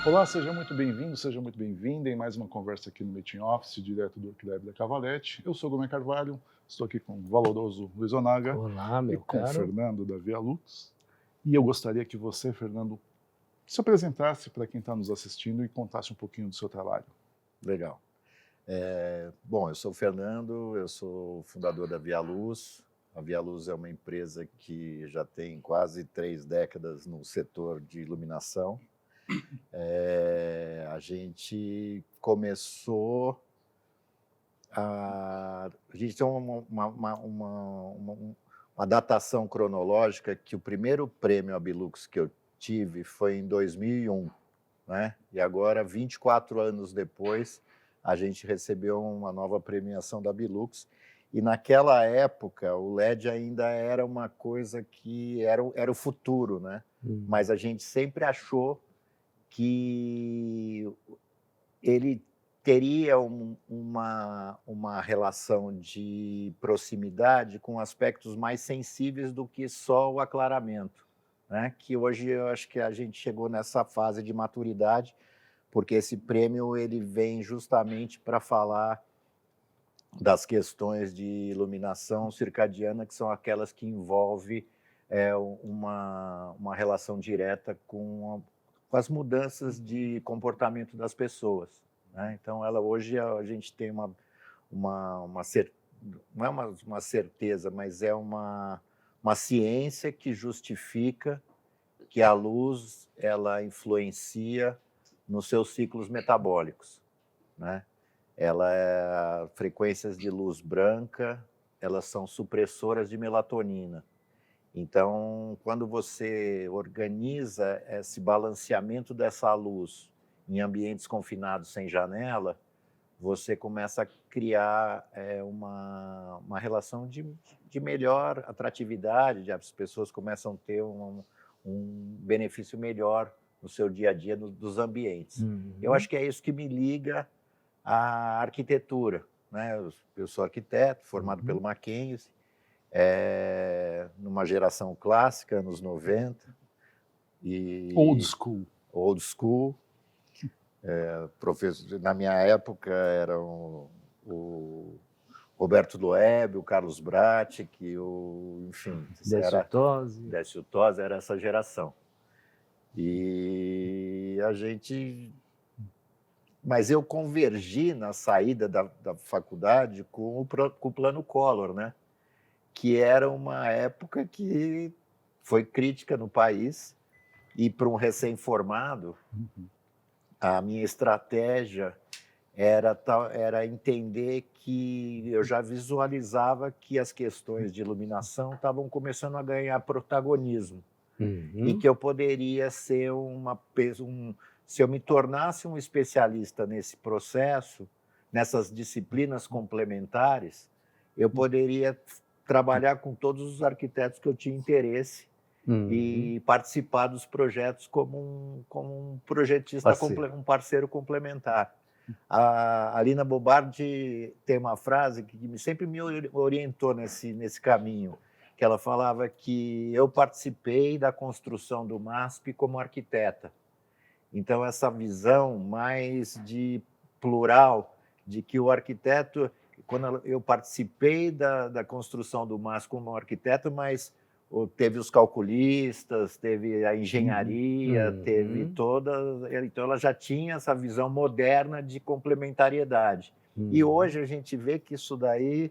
Olá, seja muito bem-vindo, seja muito bem-vinda em mais uma conversa aqui no Meeting Office, direto do Arquilab da Cavalete. Eu sou o Gomes Carvalho, estou aqui com o valoroso Luiz Onaga Olá, e meu com o caro. Fernando da Via Lux. E eu gostaria que você, Fernando, se apresentasse para quem está nos assistindo e contasse um pouquinho do seu trabalho. Legal. Bom, eu sou o Fernando, eu sou fundador da Via Luz. A Via Luz é uma empresa que já tem quase 3 décadas no setor de iluminação. A gente começou a gente tem uma datação cronológica que o primeiro prêmio Abilux que eu tive foi em 2001, né? E agora, 24 anos depois, a gente recebeu uma nova premiação da Abilux. E naquela época, o LED ainda era uma coisa que era o futuro, né? Mas a gente sempre achou que ele teria uma relação de proximidade com aspectos mais sensíveis do que só o aclaramento, né? Que hoje eu acho que a gente chegou nessa fase de maturidade, porque esse prêmio ele vem justamente para falar das questões de iluminação circadiana, que são aquelas que envolvem uma relação direta com as mudanças de comportamento das pessoas, né? Então, hoje a gente tem não é uma certeza, mas é uma ciência que justifica que a luz ela influencia nos seus ciclos metabólicos, né? Frequências de luz branca, elas são supressoras de melatonina. Então, quando você organiza esse balanceamento dessa luz em ambientes confinados sem janela, você começa a criar uma relação de melhor atratividade, as pessoas começam a ter um benefício melhor no seu dia a dia dos ambientes. Eu acho que é isso que me liga à arquitetura, né? Eu sou arquiteto, formado pelo Mackenzie, numa geração clássica, anos 90. Old school. Old school. Na minha época eram o Roberto Loeb, o Carlos Bratti, enfim, Décio Tosi, era essa geração. Mas eu convergi na saída da faculdade com o Plano Collor, né? Que era uma época que foi crítica no país, e para um recém-formado, a minha estratégia era entender que eu já visualizava que as questões de iluminação estavam começando a ganhar protagonismo, e que eu poderia ser se eu me tornasse um especialista nesse processo, nessas disciplinas complementares, eu poderia trabalhar com todos os arquitetos que eu tinha interesse e participar dos projetos como um projetista, um parceiro complementar. A Alina Bobardi tem uma frase que sempre me orientou nesse caminho, que ela falava que eu participei da construção do MASP como arquiteta. Então, essa visão mais de plural, de que o arquiteto, quando eu participei da construção do MASP como arquiteto, mas teve os calculistas, teve a engenharia, teve então ela já tinha essa visão moderna de complementariedade. E hoje a gente vê que isso daí,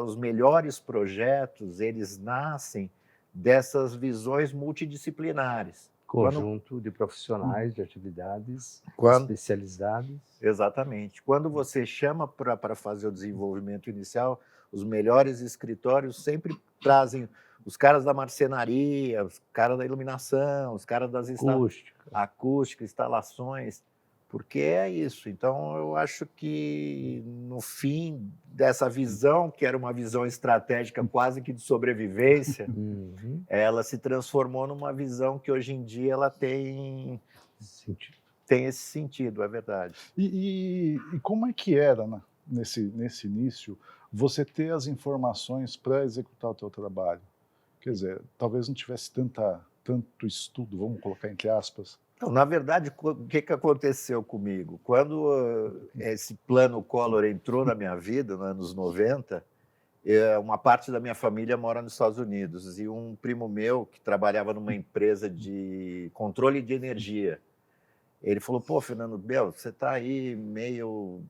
os melhores projetos, eles nascem dessas visões multidisciplinares. Conjunto de profissionais, de atividades especializadas. Exatamente. Quando você chama para fazer o desenvolvimento inicial, os melhores escritórios sempre trazem os caras da marcenaria, os caras da iluminação, os caras das acústica, instalações, porque é isso. Então, eu acho que, no fim dessa visão, que era uma visão estratégica quase que de sobrevivência, ela se transformou numa visão que, hoje em dia, ela tem esse sentido, é verdade. E como é que era, né, nesse início, você ter as informações para executar o teu trabalho? Quer dizer, talvez não tivesse tanto estudo, vamos colocar entre aspas, Então, na verdade, o que aconteceu comigo? Quando esse plano Collor entrou na minha vida, nos anos 90, uma parte da minha família mora nos Estados Unidos e um primo meu que trabalhava numa empresa de controle de energia, ele falou, pô, Fernando Bel, você está aí meio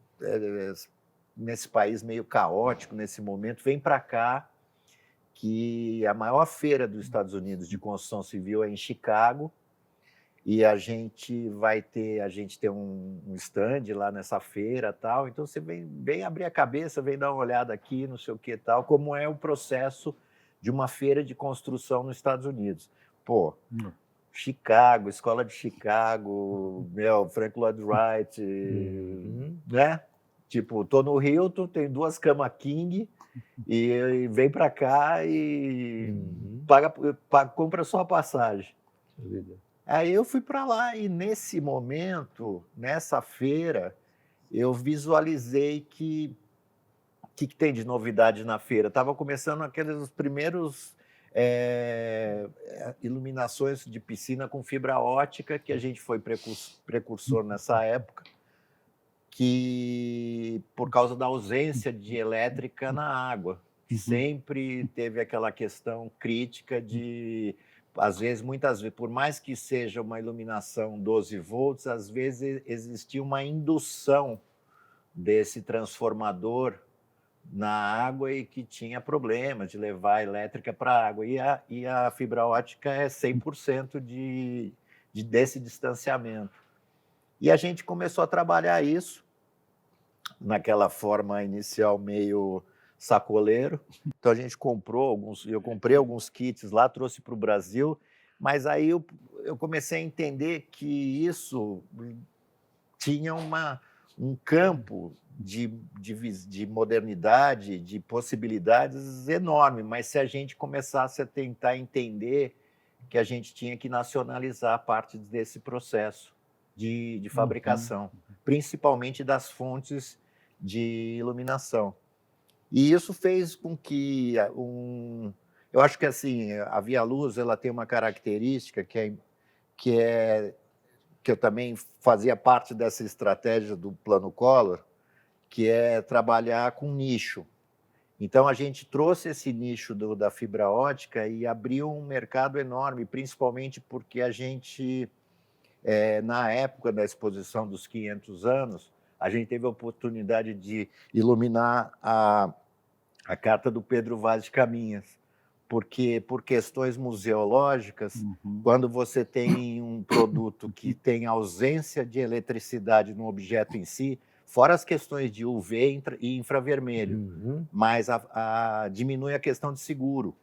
nesse país meio caótico nesse momento, vem para cá, que a maior feira dos Estados Unidos de construção civil é em Chicago, e a gente tem um stand lá nessa feira tal, então você vem abrir a cabeça, vem dar uma olhada aqui, não sei o que tal, como é o processo de uma feira de construção nos Estados Unidos. Pô, Chicago, Escola de Chicago, Frank Lloyd Wright, né? Tipo, tô no Hilton, tem 2 camas king e vem para cá e compra só a passagem. Aí eu fui para lá e nesse momento, nessa feira, eu visualizei que tem de novidade na feira. Estava começando os primeiros iluminações de piscina com fibra ótica, que a gente foi precursor nessa época, que por causa da ausência de elétrica na água, sempre teve aquela questão crítica de... Às vezes, muitas vezes, por mais que seja uma iluminação 12 volts, às vezes existia uma indução desse transformador na água e que tinha problema de levar a elétrica para a água. E a fibra ótica é 100% desse distanciamento. E a gente começou a trabalhar isso naquela forma inicial meio sacoleiro. Então a gente eu comprei alguns kits lá, trouxe para o Brasil, mas aí eu comecei a entender que isso tinha um campo de modernidade, de possibilidades enorme, mas se a gente começasse a tentar entender que a gente tinha que nacionalizar parte desse processo de fabricação, principalmente das fontes de iluminação. E isso fez com que eu acho que assim a Via Luz ela tem uma característica que eu também fazia parte dessa estratégia do Plano Collor, que é trabalhar com nicho. Então a gente trouxe esse nicho da fibra ótica e abriu um mercado enorme, principalmente porque a gente na época da exposição dos 500 anos, a gente teve a oportunidade de iluminar a carta do Pedro Vaz de Caminhas, porque por questões museológicas, quando você tem um produto que tem ausência de eletricidade no objeto em si, fora as questões de UV e infravermelho, mas diminui a questão de seguro.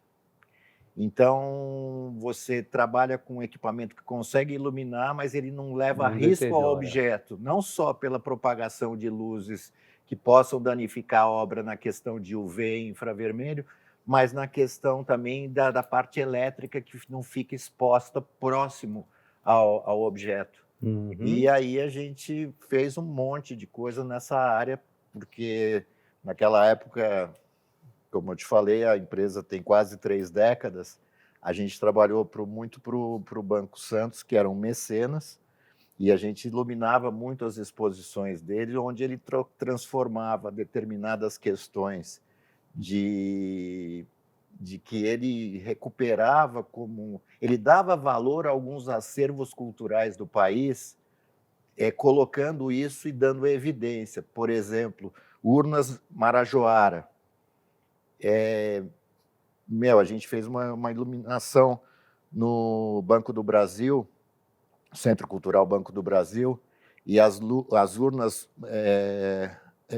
Então, você trabalha com um equipamento que consegue iluminar, mas ele não leva risco ao objeto, não só pela propagação de luzes que possam danificar a obra na questão de UV e infravermelho, mas na questão também da parte elétrica que não fica exposta próximo ao objeto. E aí a gente fez um monte de coisa nessa área, porque naquela época, como eu te falei, a empresa tem quase 3 décadas, a gente trabalhou muito para o Banco Santos, que eram mecenas, e a gente iluminava muito as exposições dele, onde ele transformava determinadas questões de que ele recuperava ele dava valor a alguns acervos culturais do país, colocando isso e dando evidência. Por exemplo, urnas Marajoara. A gente fez uma iluminação no Banco do Brasil, Centro Cultural Banco do Brasil, e as urnas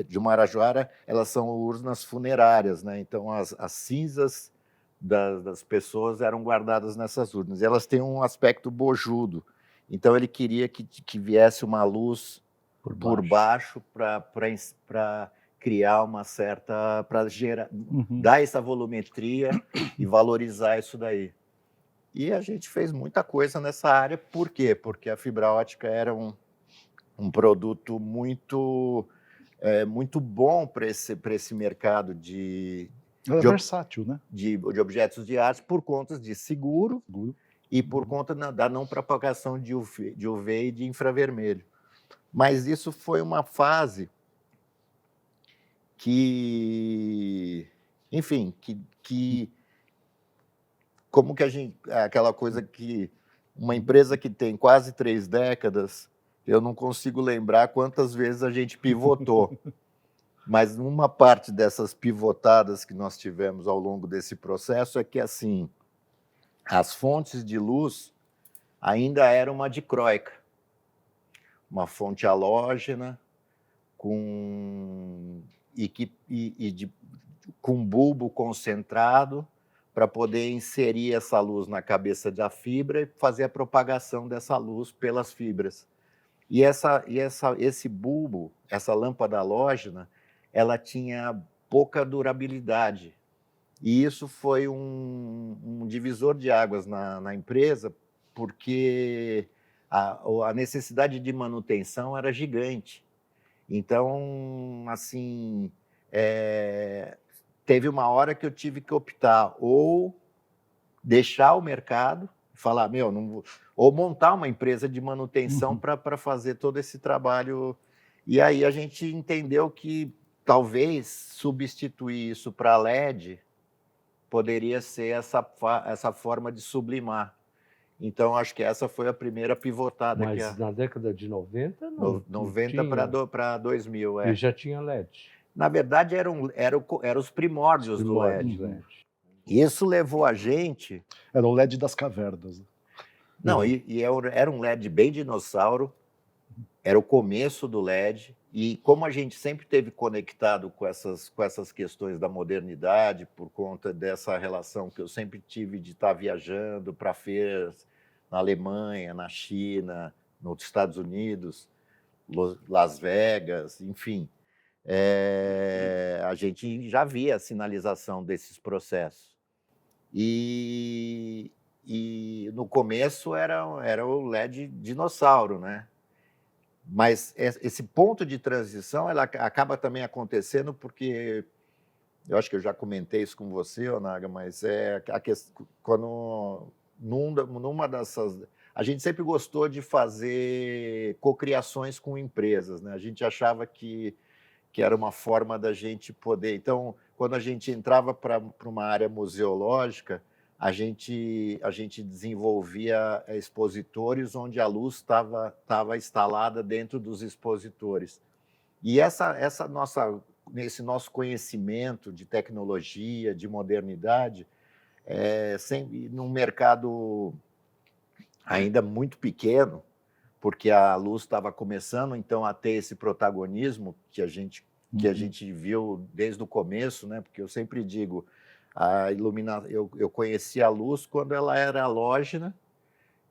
de Marajoara, elas são urnas funerárias, né? Então as cinzas das pessoas eram guardadas nessas urnas. E elas têm um aspecto bojudo. Então ele queria que viesse uma luz por baixo para criar uma certa... para dar essa volumetria e valorizar isso daí. E a gente fez muita coisa nessa área. Por quê? Porque a fibra ótica era um produto muito bom para esse mercado Ela é versátil, né? De objetos de arte por conta de seguro e por conta da não propagação de UV e de infravermelho. Mas isso foi uma fase que, enfim, como que a gente, aquela coisa que uma empresa que tem quase 3 décadas, eu não consigo lembrar quantas vezes a gente pivotou. Mas uma parte dessas pivotadas que nós tivemos ao longo desse processo é que, assim, as fontes de luz ainda eram uma dicróica, uma fonte halógena com bulbo concentrado para poder inserir essa luz na cabeça da fibra e fazer a propagação dessa luz pelas fibras. E esse bulbo, essa lâmpada halógena, ela tinha pouca durabilidade. E isso foi um divisor de águas na empresa, porque a necessidade de manutenção era gigante. Então, assim, teve uma hora que eu tive que optar ou deixar o mercado, falar, não vou, ou montar uma empresa de manutenção para fazer todo esse trabalho. E aí a gente entendeu que talvez substituir isso para LED poderia ser essa forma de sublimar. Então, acho que essa foi a primeira pivotada. Mas na década de 90, não. 90 para 2000, E já tinha LED. Na verdade, eram os primórdios do LED. Isso levou a gente... Era o LED das cavernas. Não, era um LED bem dinossauro, era o começo do LED, e como a gente sempre esteve conectado com essas questões da modernidade, por conta dessa relação que eu sempre tive de estar viajando para feiras na Alemanha, na China, nos Estados Unidos, Las Vegas, enfim, a gente já via a sinalização desses processos. E no começo era o LED dinossauro, né? Mas esse ponto de transição ela acaba também acontecendo porque, eu acho que eu já comentei isso com você, Onaga, mas quando numa dessas... A gente sempre gostou de fazer cocriações com empresas, né? A gente achava que era uma forma da gente poder... Então, quando a gente entrava para uma área museológica, a gente desenvolvia expositores onde a luz estava instalada dentro dos expositores. E esse nosso conhecimento de tecnologia, de modernidade, num mercado ainda muito pequeno, porque a luz estava começando, então, a ter esse protagonismo que a gente viu desde o começo, né? Porque eu sempre digo, eu conheci a luz quando ela era halógena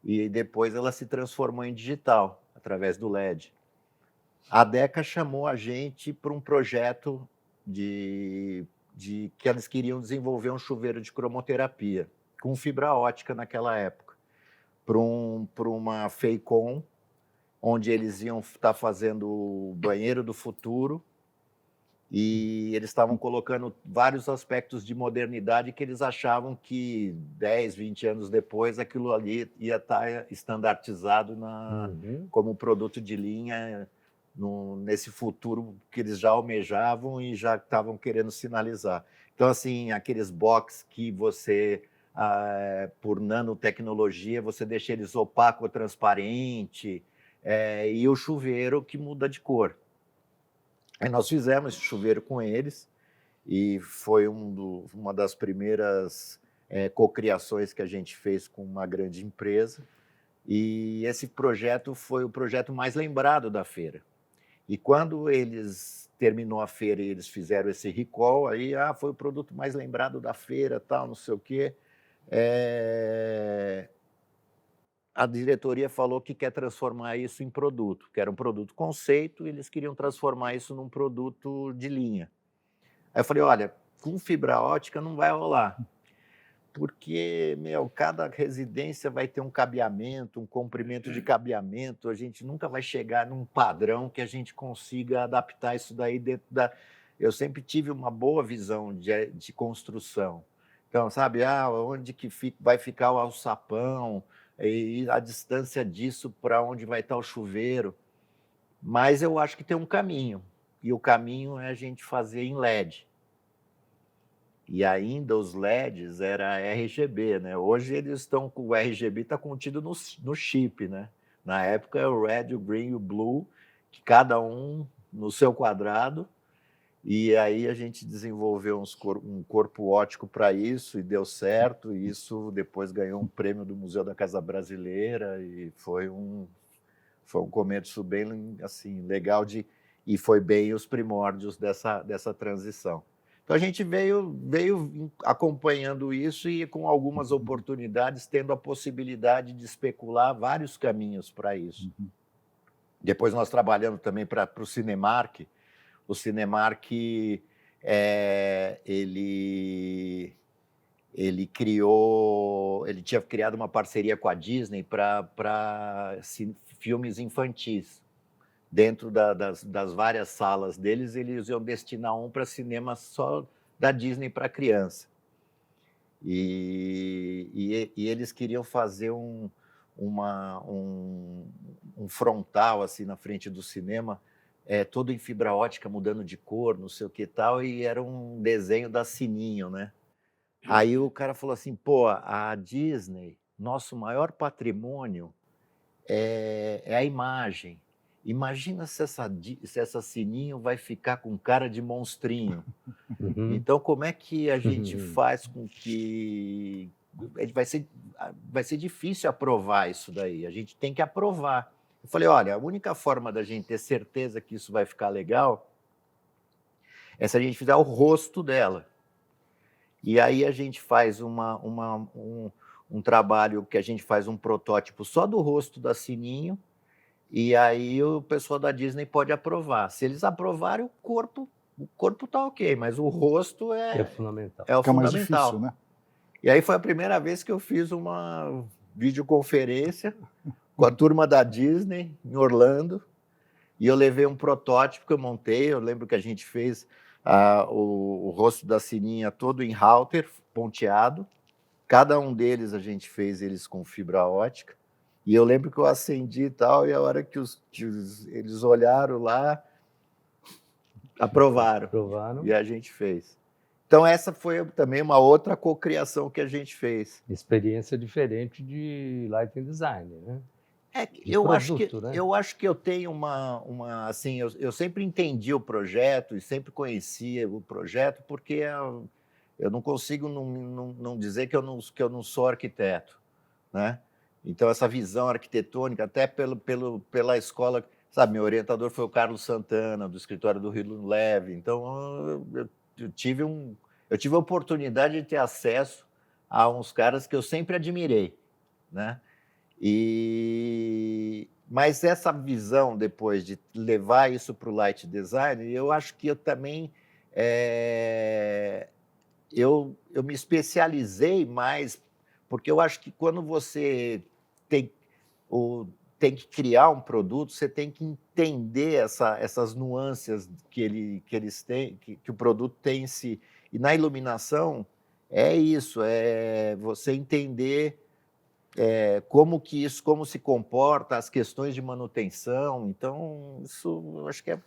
e depois ela se transformou em digital, através do LED. A Deca chamou a gente para um projeto que eles queriam desenvolver um chuveiro de cromoterapia, com fibra ótica naquela época, para uma FEICOM, onde eles iam estar fazendo o banheiro do futuro, e eles estavam colocando vários aspectos de modernidade que eles achavam que 10, 20 anos depois aquilo ali ia estar estandartizado como produto de linha nesse futuro que eles já almejavam e já estavam querendo sinalizar. Então, assim, aqueles box que você, por nanotecnologia, você deixa eles opaco ou transparente, e o chuveiro que muda de cor. Aí nós fizemos esse chuveiro com eles e foi uma das primeiras cocriações que a gente fez com uma grande empresa. E esse projeto foi o projeto mais lembrado da feira. E quando terminou a feira e eles fizeram esse recall, aí foi o produto mais lembrado da feira, tal, não sei o quê. A diretoria falou que quer transformar isso em produto, que era um produto conceito, e eles queriam transformar isso num produto de linha. Aí eu falei, olha, com fibra ótica não vai rolar, porque, cada residência vai ter um cabeamento, um comprimento de cabeamento, a gente nunca vai chegar num padrão que a gente consiga adaptar isso daí dentro da... Eu sempre tive uma boa visão de construção. Então, sabe, onde que vai ficar o alçapão, e a distância disso para onde vai estar o chuveiro. Mas eu acho que tem um caminho, e o caminho é a gente fazer em LED. E ainda os LEDs era RGB, né? Hoje eles estão com o RGB está contido no chip, né? Na época é o red, o green e o blue, que cada um no seu quadrado. E aí a gente desenvolveu um corpo óptico para isso e deu certo. E isso depois ganhou um prêmio do Museu da Casa Brasileira e foi um começo bem assim legal e foi bem os primórdios dessa transição. Então a gente veio acompanhando isso e com algumas oportunidades, tendo a possibilidade de especular vários caminhos para isso. Depois nós trabalhamos também para o Cinemark. O Cinemark ele tinha criado uma parceria com a Disney para filmes infantis. Dentro das várias salas deles, eles iam destinar um para cinema só da Disney para criança. E eles queriam fazer um frontal assim na frente do cinema, todo em fibra ótica, mudando de cor, não sei o que tal, e era um desenho da Sininho, né? Aí o cara falou assim, pô, a Disney, nosso maior patrimônio é a imagem. Imagina se essa Sininho vai ficar com cara de monstrinho. Então, como é que a gente faz com que... Vai ser difícil aprovar isso daí, a gente tem que aprovar. Eu falei, olha, a única forma da gente ter certeza que isso vai ficar legal é se a gente fizer o rosto dela. E aí a gente faz um trabalho que a gente faz um protótipo só do rosto da Sininho, e aí o pessoal da Disney pode aprovar. Se eles aprovarem, o corpo está ok, mas o rosto É fundamental. é o Fica mais fundamental. difícil, né? E aí foi a primeira vez que eu fiz uma videoconferência com a turma da Disney em Orlando, e eu levei um protótipo que eu montei. Eu lembro que a gente fez o rosto da Sininha todo em halter, ponteado. Cada um deles a gente fez eles com fibra ótica. E eu lembro que eu acendi e tal, e a hora que eles olharam lá, aprovaram. E a gente fez. Então essa foi também uma outra cocriação que a gente fez. Experiência diferente de lighting design, né? Eu acho que eu tenho assim, eu sempre entendi o projeto e sempre conhecia o projeto, porque eu não consigo não dizer que eu não sou arquiteto, né? Então essa visão arquitetônica, até pela escola, sabe, meu orientador foi o Carlos Santana, do escritório do Rio Leve. Então eu tive a oportunidade de ter acesso a uns caras que eu sempre admirei, né? Mas essa visão, depois de levar isso para o light design, eu acho que eu também eu me especializei mais, porque eu acho que quando você tem que criar um produto, você tem que entender essas nuances que eles têm, que o produto tem em si. E na iluminação é isso, é você entender como se comporta, as questões de manutenção. Então, isso eu acho que é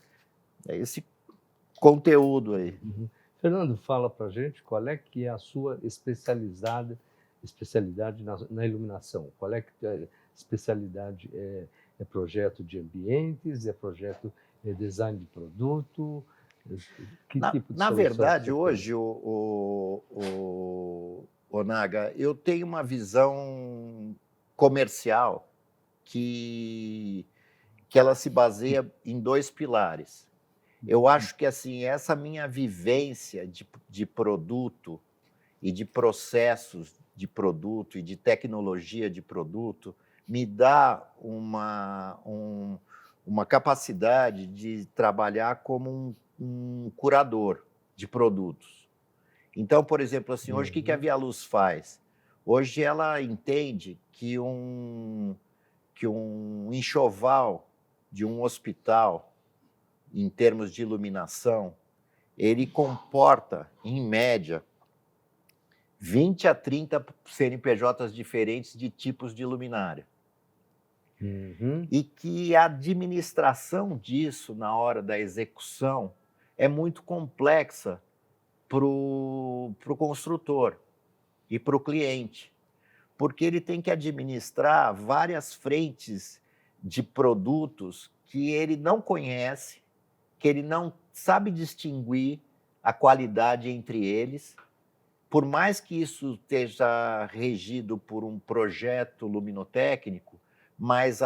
esse conteúdo aí. Fernando, fala para a gente qual é que é a sua especialidade na iluminação. Qual é que é especialidade? É projeto de ambientes? É projeto design de produto? Que tipo de na verdade, hoje, tem? o Naga, eu tenho uma visão comercial que ela se baseia em 2 pilares. Eu acho que assim, essa minha vivência de produto e de processos de produto e de tecnologia de produto me dá uma capacidade de trabalhar como um curador de produtos. Então, por exemplo, assim, hoje o que a Via Luz faz? Hoje ela entende que um enxoval de um hospital, em termos de iluminação, ele comporta, em média, 20 a 30 CNPJs diferentes de tipos de luminária. Uhum. E que a administração disso na hora da execução é muito complexa para o construtor e para o cliente, porque ele tem que administrar várias frentes de produtos que ele não conhece, que ele não sabe distinguir a qualidade entre eles. Por mais que isso esteja regido por um projeto luminotécnico, mas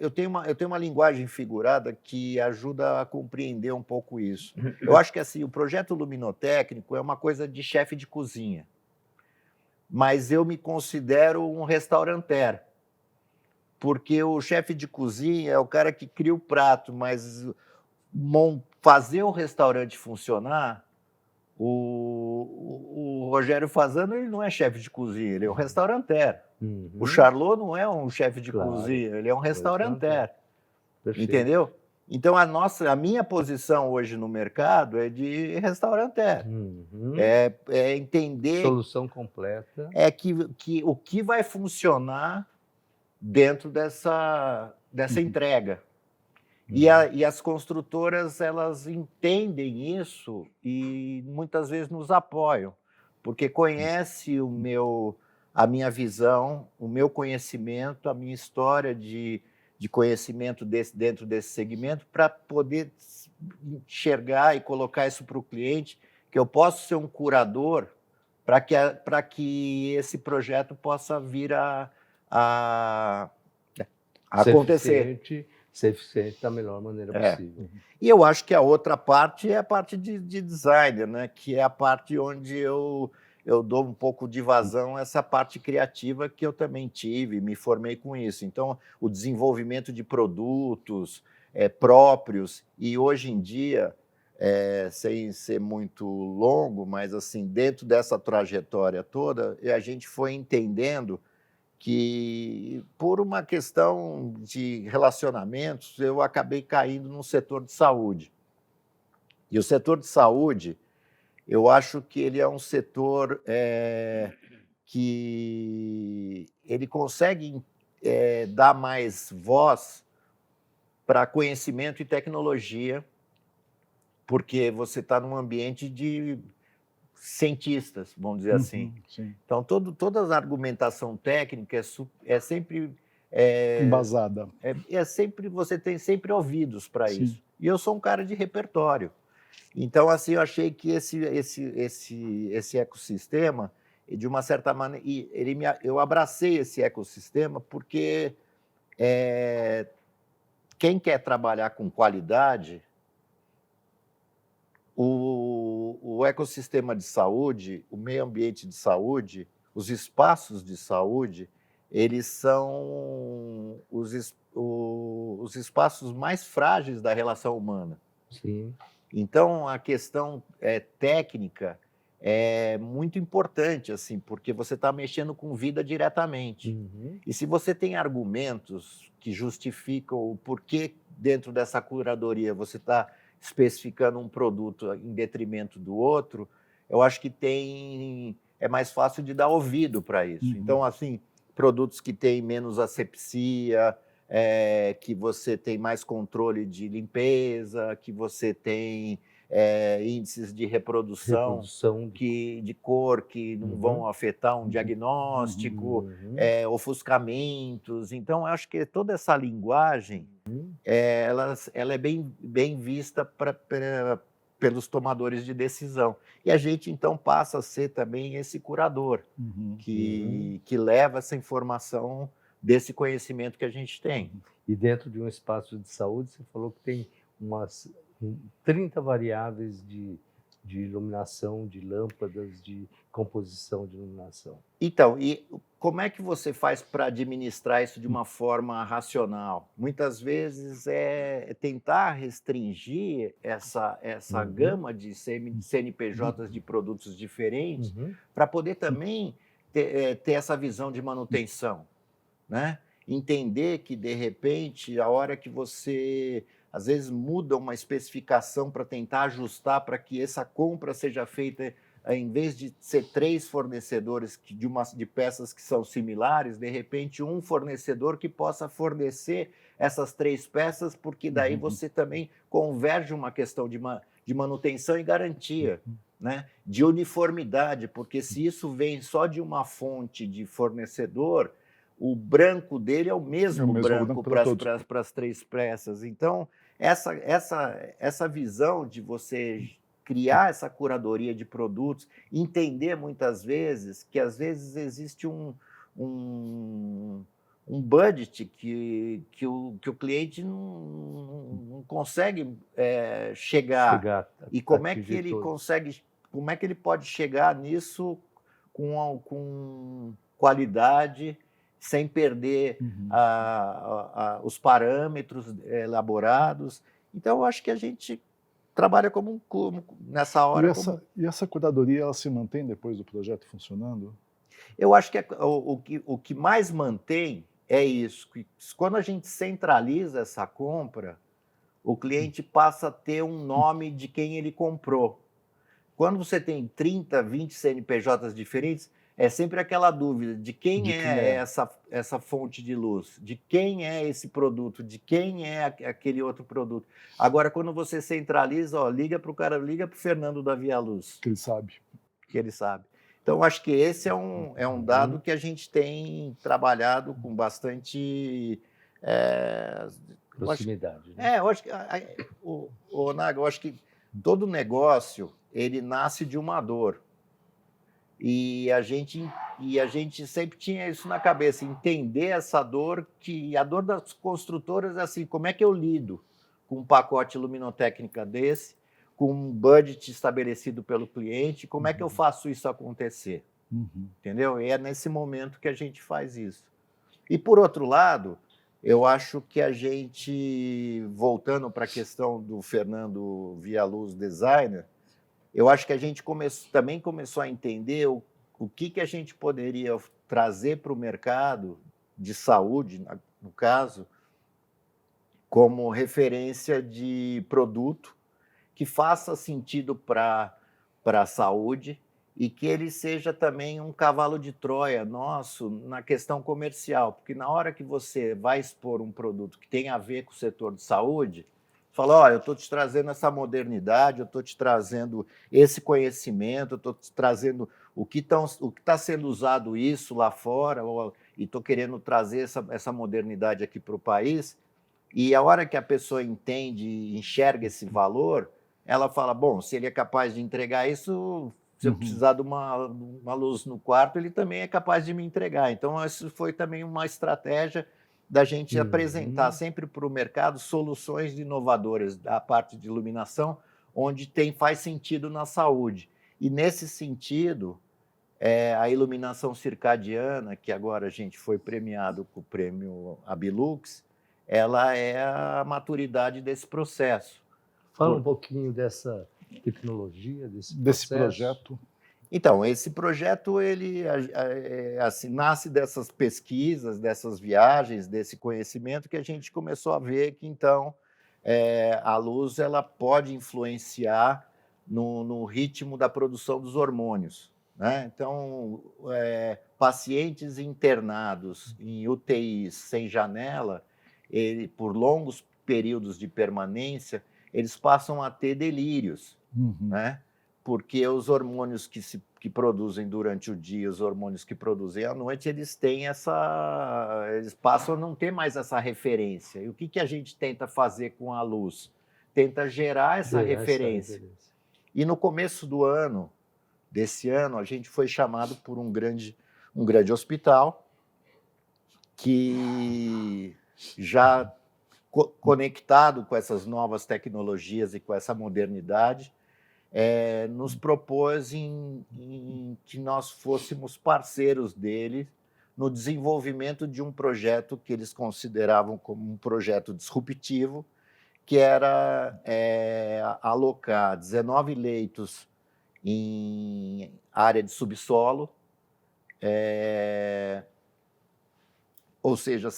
eu tenho uma linguagem figurada que ajuda a compreender um pouco isso. Eu acho que assim, o projeto luminotécnico é uma coisa de chefe de cozinha, mas eu me considero um restauranteur, porque o chefe de cozinha é o cara que cria o prato, mas fazer o restaurante funcionar, o Rogério Fazano, ele não é chefe de cozinha, ele é um restauranteur. Uhum. O Charlot não é um chefe de Claro. cozinha, ele é um restauranteur. Perfeito. Entendeu? Então, a minha posição hoje no mercado é de restauranteur. Uhum. É entender Solução completa. que o que vai funcionar dentro dessa entrega. E as construtoras, elas entendem isso e muitas vezes nos apoiam, porque conhece a minha visão, o meu conhecimento, a minha história de conhecimento dentro desse segmento, para poder enxergar e colocar isso para o cliente, que eu posso ser um curador para que esse projeto possa vir a acontecer. Ser eficiente da melhor maneira possível. E eu acho que a outra parte é a parte de designer, né? Que é a parte onde eu dou um pouco de vazão a essa parte criativa que eu também tive, me formei com isso. Então, o desenvolvimento de produtos próprios, e hoje em dia, sem ser muito longo, mas assim, dentro dessa trajetória toda, a gente foi entendendo que, por uma questão de relacionamentos, eu acabei caindo no setor de saúde. E o setor de saúde, eu acho que ele é um setor que ele consegue dar mais voz para conhecimento e tecnologia, porque você está num ambiente de cientistas, vamos dizer assim. Sim. Então, toda a argumentação técnica é sempre Embasada. Você tem sempre ouvidos para Sim. isso. E eu sou um cara de repertório. Então, assim, eu achei que esse ecossistema, de uma certa maneira, eu abracei esse ecossistema porque quem quer trabalhar com qualidade, o ecossistema de saúde, o meio ambiente de saúde, os espaços de saúde, eles são os espaços mais frágeis da relação humana. Sim. Então, a questão técnica é muito importante, assim, porque você está mexendo com vida diretamente. Uhum. E se você tem argumentos que justificam o porquê, dentro dessa curadoria, você está especificando um produto em detrimento do outro, eu acho que é mais fácil de dar ouvido para isso. Uhum. Então, assim, produtos que têm menos asepsia, que você tem mais controle de limpeza, que você tem índices de reprodução de cor que não vão afetar um diagnóstico, ofuscamentos. Então, eu acho que toda essa linguagem ela é bem vista pelos tomadores de decisão. E a gente, então, passa a ser também esse curador que leva essa informação desse conhecimento que a gente tem. E dentro de um espaço de saúde, você falou que tem umas 30 variáveis de iluminação, de lâmpadas, de composição de iluminação. Então, e como é que você faz para administrar isso de uma forma racional? Muitas vezes é tentar restringir essa gama de CNPJs de produtos diferentes para poder também ter essa visão de manutenção, né? Entender que, de repente, a hora que você, às vezes, muda uma especificação para tentar ajustar para que essa compra seja feita em vez de ser 3 fornecedores de peças que são similares, de repente um fornecedor que possa fornecer essas 3 peças, porque daí você também converge uma questão de manutenção e garantia, né? De uniformidade, porque se isso vem só de uma fonte de fornecedor, o branco dele é o mesmo branco para as 3 peças. Então, essa visão de você criar essa curadoria de produtos, entender muitas vezes que às vezes existe um budget que o cliente não consegue chegar. E como é que ele consegue, como é que ele pode chegar nisso com qualidade, sem perder os parâmetros elaborados. Então, eu acho que a gente trabalha como nessa hora. E essa curadoria, ela se mantém depois do projeto funcionando? Eu acho que o que mais mantém é isso, que quando a gente centraliza essa compra, o cliente passa a ter um nome de quem ele comprou. Quando você tem 30, 20 CNPJs diferentes, é sempre aquela dúvida de quem é essa fonte de luz, de quem é esse produto, de quem é aquele outro produto. Agora, quando você centraliza, liga para o cara, liga para o Fernando da Via Luz. Que ele sabe. Que ele sabe. Então, acho que esse é um dado que a gente tem trabalhado com bastante proximidade. Né? Eu acho que, Naga, eu acho que todo negócio ele nasce de uma dor. E a gente sempre tinha isso na cabeça, entender essa dor, que a dor das construtoras é assim, como é que eu lido com um pacote luminotécnica desse, com um budget estabelecido pelo cliente, como é que eu faço isso acontecer? Entendeu? E é nesse momento que a gente faz isso. E, por outro lado, eu acho que a gente, voltando para a questão do Fernando Via Luz Designer, eu acho que a gente também começou a entender o que a gente poderia trazer para o mercado de saúde, no caso, como referência de produto que faça sentido para a saúde e que ele seja também um cavalo de Troia nosso na questão comercial, porque na hora que você vai expor um produto que tem a ver com o setor de saúde, fala, olha, eu estou te trazendo essa modernidade, eu estou te trazendo esse conhecimento, eu estou te trazendo o que está sendo usado isso lá fora, e estou querendo trazer essa modernidade aqui para o país. E a hora que a pessoa entende e enxerga esse valor, ela fala, bom, se ele é capaz de entregar isso, se eu precisar de uma luz no quarto, ele também é capaz de me entregar. Então, isso foi também uma estratégia da gente apresentar sempre para o mercado soluções inovadoras da parte de iluminação, onde faz sentido na saúde. E, nesse sentido, a iluminação circadiana, que agora a gente foi premiado com o prêmio Abilux, ela é a maturidade desse processo. Fala um pouquinho dessa tecnologia, desse projeto. Então, esse projeto ele assim, nasce dessas pesquisas, dessas viagens, desse conhecimento que a gente começou a ver que, então, a luz ela pode influenciar no ritmo da produção dos hormônios. Né? Então, pacientes internados em UTIs sem janela, por longos períodos de permanência, eles passam a ter delírios, né? Porque os hormônios que produzem durante o dia, os hormônios que produzem à noite, eles passam a não ter mais essa referência. E o que a gente tenta fazer com a luz? Tenta gerar essa referência. E no começo desse ano, a gente foi chamado por um grande hospital que já conectado com essas novas tecnologias e com essa modernidade, nos propôs em que nós fôssemos parceiros dele no desenvolvimento de um projeto que eles consideravam como um projeto disruptivo, que era alocar 19 leitos em área de subsolo, ou seja,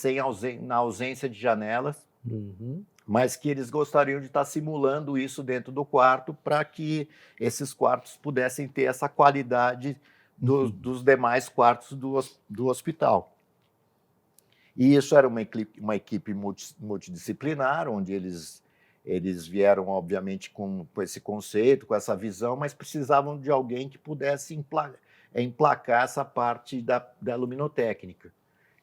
na ausência de janelas, mas que eles gostariam de estar simulando isso dentro do quarto para que esses quartos pudessem ter essa qualidade dos demais quartos do hospital. E isso era uma equipe multidisciplinar, onde eles vieram, obviamente, com esse conceito, com essa visão, mas precisavam de alguém que pudesse emplacar essa parte da luminotécnica.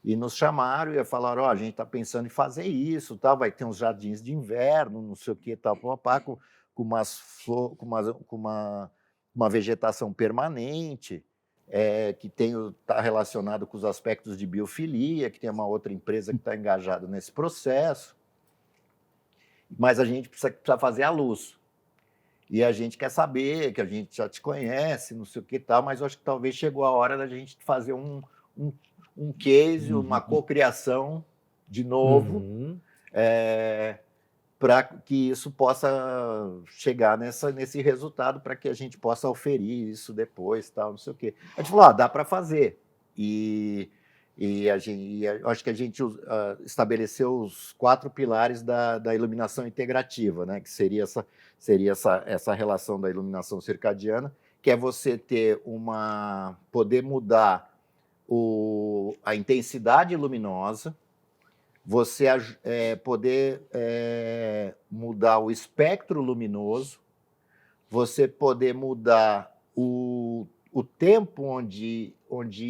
E nos chamaram e falaram, a gente está pensando em fazer isso, tal, vai ter uns jardins de inverno, não sei o que, tal, com uma vegetação permanente, que está relacionado com os aspectos de biofilia, que tem uma outra empresa que está engajada nesse processo, mas a gente precisa fazer a luz. E a gente quer saber, que a gente já te conhece, não sei o que tal, mas eu acho que talvez chegou a hora da gente fazer um case, uma cocriação de novo, para que isso possa chegar nesse resultado, para que a gente possa oferir isso depois, tal, não sei o quê. A gente falou, dá para fazer. E eu acho que a gente estabeleceu os 4 pilares da iluminação integrativa, né? Que seria essa relação da iluminação circadiana, que é você poder mudar a intensidade luminosa, você poder mudar o espectro luminoso, você poder mudar o tempo onde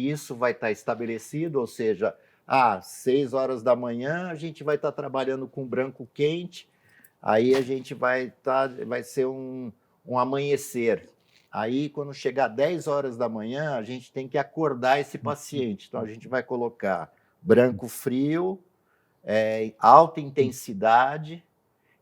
isso vai estar estabelecido, ou seja, às 6 horas da manhã a gente vai estar trabalhando com branco quente, aí a gente vai ser um amanhecer. Aí, quando chegar 10 horas da manhã, a gente tem que acordar esse paciente. Então, a gente vai colocar branco frio, alta intensidade,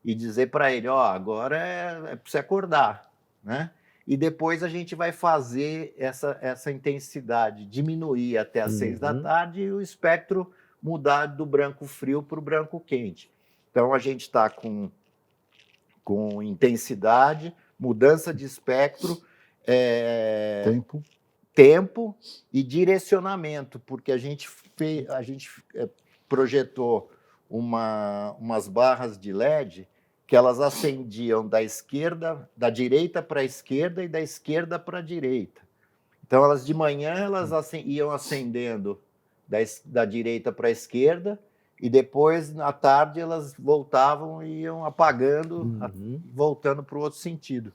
e dizer para ele, agora é para você acordar, né? E depois a gente vai fazer essa intensidade diminuir até as 6 da tarde e o espectro mudar do branco frio para o branco quente. Então, a gente está com intensidade, mudança de espectro, tempo e direcionamento, porque a gente projetou umas barras de LED que elas acendiam da direita para a esquerda e da esquerda para a direita. Então, elas de manhã iam acendendo da direita para a esquerda, e depois, à tarde, elas voltavam e iam apagando, voltando para o outro sentido.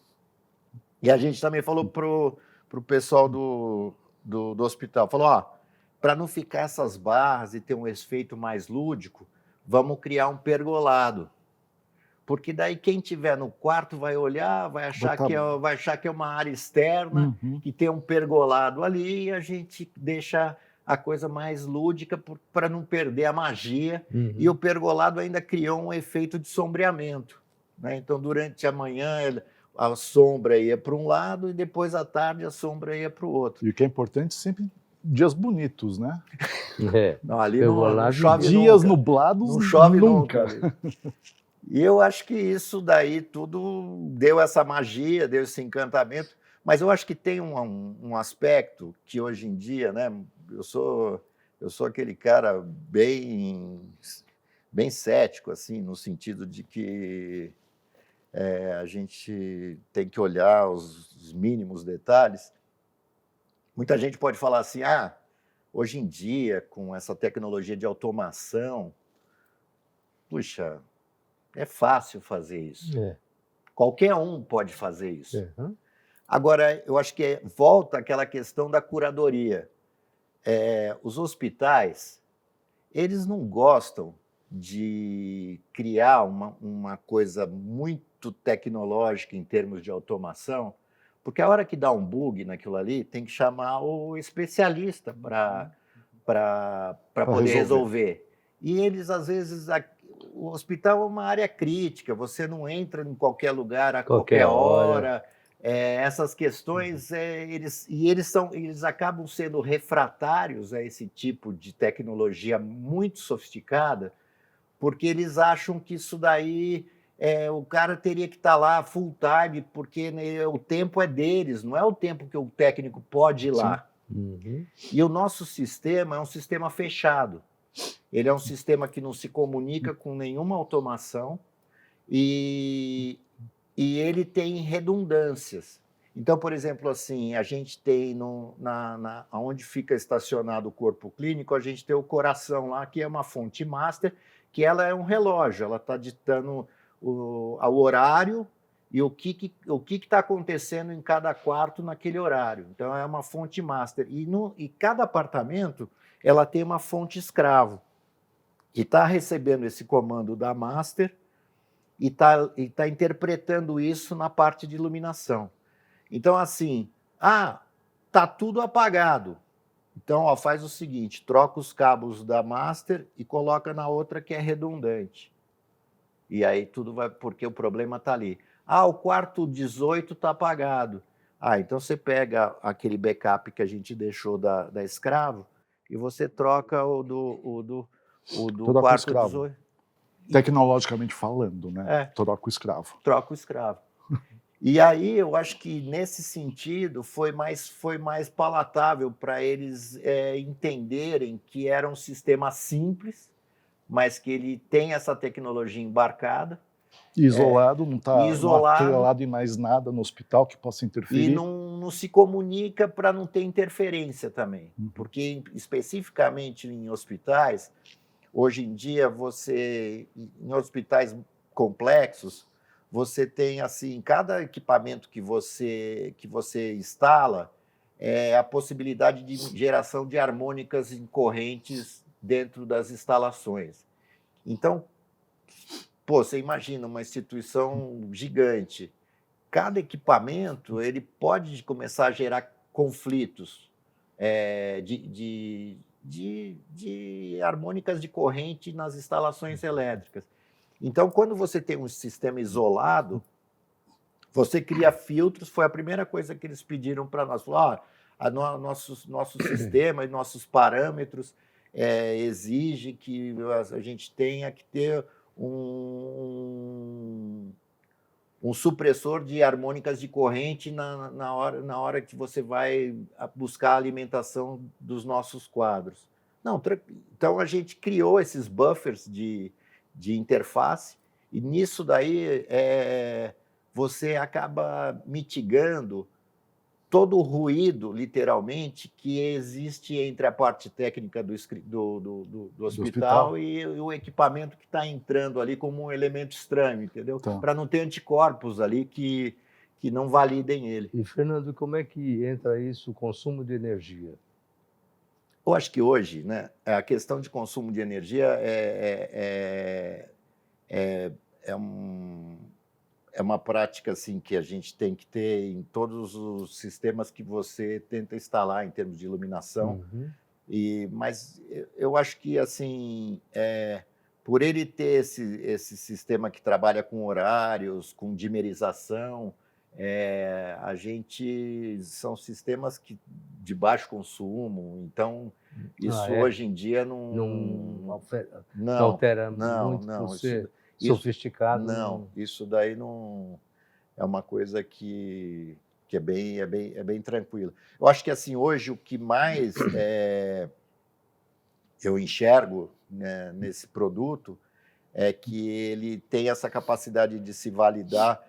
E a gente também falou para o pessoal do hospital, falou, para não ficar essas barras e ter um efeito mais lúdico, vamos criar um pergolado. Porque daí quem estiver no quarto vai olhar, vai achar que é uma área externa, que tem um pergolado ali, e a gente deixa a coisa mais lúdica para não perder a magia. E o pergolado ainda criou um efeito de sombreamento, né? Então, durante a manhã, a sombra ia para um lado e depois à tarde a sombra ia para o outro. E o que é importante, sempre dias bonitos, né? Não, ali não chove dias nunca. Blados não chove nunca. E eu acho que isso daí tudo deu essa magia, deu esse encantamento, mas eu acho que tem um aspecto que hoje em dia, né? Eu sou aquele cara bem cético, assim, no sentido de que a gente tem que olhar os mínimos detalhes. Muita gente pode falar assim, hoje em dia, com essa tecnologia de automação, puxa, é fácil fazer isso. Qualquer um pode fazer isso. Agora, eu acho que volta àquela questão da curadoria. Os hospitais, eles não gostam de criar uma coisa muito tecnológica em termos de automação, porque a hora que dá um bug naquilo ali, tem que chamar o especialista para poder resolver. E eles, às vezes, o hospital é uma área crítica, você não entra em qualquer lugar a qualquer hora. Essas questões, eles acabam sendo refratários a esse tipo de tecnologia muito sofisticada, porque eles acham que isso daí, o cara teria que estar lá full time, porque o tempo é deles, não é o tempo que o técnico pode ir lá. E o nosso sistema é um sistema fechado. Ele é um sistema que não se comunica com nenhuma automação. e, e ele tem redundâncias. Então, por exemplo, assim, a gente tem onde fica estacionado o corpo clínico, a gente tem o coração lá, que é uma fonte master, que ela é um relógio, ela está ditando o horário e o que está acontecendo em cada quarto naquele horário. Então, é uma fonte master. E cada apartamento ela tem uma fonte escravo, que está recebendo esse comando da master e tá interpretando isso na parte de iluminação. Então, assim, tá tudo apagado. Então, ó, faz o seguinte, troca os cabos da master e coloca na outra que é redundante. E aí tudo vai, porque o problema está ali. O quarto 18 está apagado. Então você pega aquele backup que a gente deixou da escravo e você troca o do quarto 18. Tecnologicamente falando, né? Troca o escravo. Troca o escravo. E aí eu acho que nesse sentido foi mais palatável para eles entenderem que era um sistema simples, mas que ele tem essa tecnologia embarcada. Isolado, não está atrelado em mais nada no hospital que possa interferir. E não se comunica para não ter interferência também. Porque especificamente em hospitais, hoje em dia, em hospitais complexos, você tem, assim, cada equipamento que você instala, a possibilidade de geração de harmônicas em correntes dentro das instalações. Então, você imagina uma instituição gigante. Cada equipamento ele pode começar a gerar conflitos de harmônicas de corrente nas instalações elétricas. Então, quando você tem um sistema isolado, você cria filtros, foi a primeira coisa que eles pediram para nós. Falaram, nosso sistema e nossos parâmetros exigem que a gente tenha que ter um supressor de harmônicas de corrente na hora que você vai buscar a alimentação dos nossos quadros. Então, a gente criou esses buffers de interface, e nisso daí você acaba mitigando todo o ruído, literalmente, que existe entre a parte técnica do hospital e o equipamento que está entrando ali como um elemento estranho, entendeu? Para não ter anticorpos ali que não validem ele. E, Fernando, como é que entra isso, o consumo de energia? Eu acho que hoje, né, a questão de consumo de energia é uma prática assim, que a gente tem que ter em todos os sistemas que você tenta instalar em termos de iluminação. Mas eu acho que, assim, por ele ter esse sistema que trabalha com horários, com dimerização, são sistemas de baixo consumo, então isso hoje em dia não altera muito por ser sofisticado. Isso daí não é uma coisa que é bem tranquila. Eu acho que, assim, hoje o que mais eu enxergo, né, nesse produto é que ele tem essa capacidade de se validar,